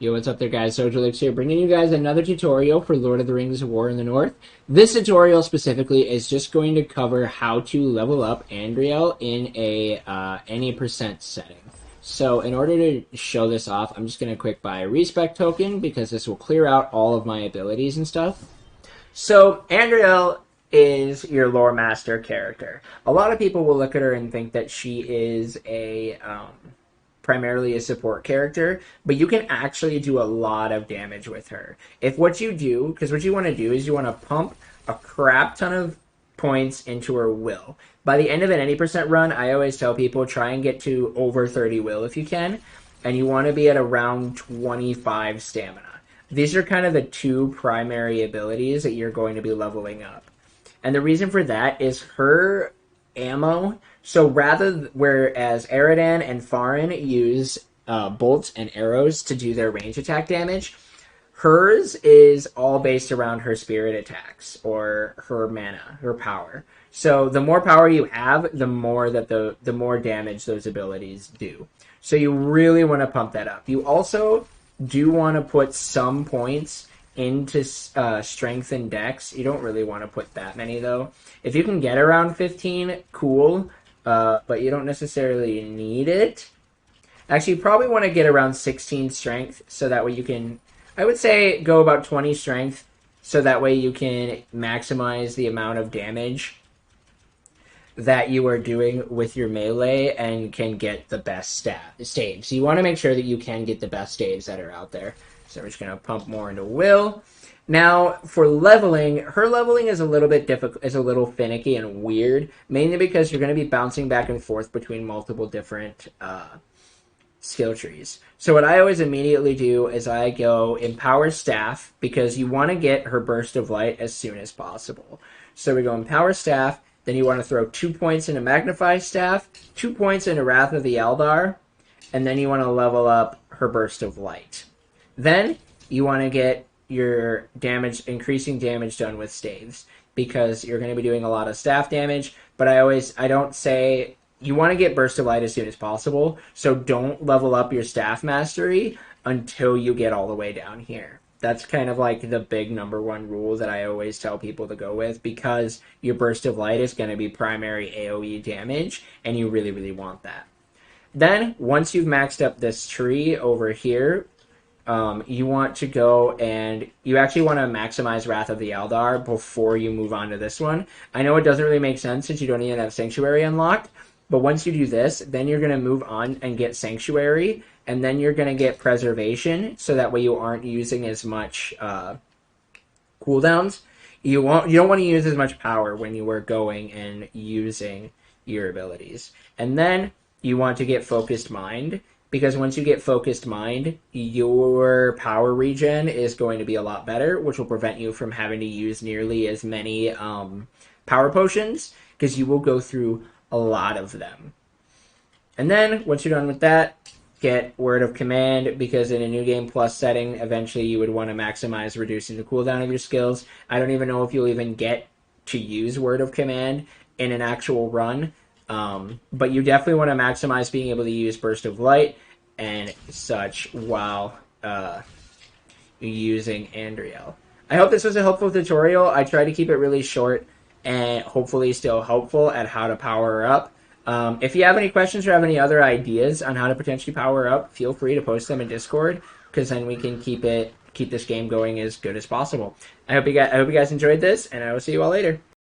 Yo, what's up there, guys? Sojalix here, bringing you guys another tutorial for Lord of the Rings War in the North. This tutorial specifically is just going to cover how to level up Andriel in a any percent setting. So in order to show this off, I'm just going to quick buy a respec token because this will clear out all of my abilities and stuff. So Andriel is your lore master character. A lot of people will look at her and think that she is a primarily a support character, but you can actually do a lot of damage with her. If what you do, because what you want to do is you want to pump a crap ton of points into her will. By the end of an any percent run, I always tell people try and get to over 30 will if you can, and you want to be at around 25 stamina. These are kind of the two primary abilities that you're going to be leveling up. And the reason for that is her ammo. So whereas Eridan and Farin use bolts and arrows to do their range attack damage, hers is all based around her spirit attacks or her mana, her power. So the more power you have, the more that the more damage those abilities do. So you really want to pump that up. You also do want to put some points into strength and dex. You don't really want to put that many though. If you can get around 15, cool, but you don't necessarily need it. Actually, you probably want to get around 16 strength so that way you can, I would say go about 20 strength so that way you can maximize the amount of damage that you are doing with your melee and can get the best staves. You want to make sure that you can get the best staves that are out there. So we're just going to pump more into will. Now, for leveling, her leveling is a little bit difficult, is a little finicky and weird, mainly because you're going to be bouncing back and forth between multiple different skill trees. So what I always immediately do is I go Empower Staff, because you want to get her Burst of Light as soon as possible. So we go Empower Staff, then you want to throw 2 points into Magnify Staff, 2 points into Wrath of the Eldar, and then you want to level up her Burst of Light. Then you want to get your increasing damage done with staves, because you're going to be doing a lot of staff damage, but I don't say you want to get Burst of Light as soon as possible, so don't level up your staff mastery until you get all the way down here. That's kind of like the big #1 rule that I always tell people to go with, because your Burst of Light is going to be primary AoE damage, and you really, really want that. Then, once you've maxed up this tree over here, you want to go and you actually want to maximize Wrath of the Eldar before you move on to this one. I know it doesn't really make sense since you don't even have Sanctuary unlocked, but once you do this, then you're going to move on and get Sanctuary, and then you're going to get Preservation, so that way you aren't using as much cooldowns. You don't want to use as much power when you are going and using your abilities. And then you want to get Focused Mind, because once you get Focused Mind, your power regen is going to be a lot better, which will prevent you from having to use nearly as many power potions, because you will go through a lot of them. And then, once you're done with that, get Word of Command, because in a New Game Plus setting, eventually you would want to maximize reducing the cooldown of your skills. I don't even know if you'll even get to use Word of Command in an actual run, but you definitely want to maximize being able to use Burst of Light and such while using Andriel. I hope this was a helpful tutorial. I try to keep it really short and hopefully still helpful at how to power her up. If you have any questions or have any other ideas on how to potentially power her up, feel free to post them in Discord, because then we can keep this game going as good as possible. I hope you guys enjoyed this, and I will see you all later.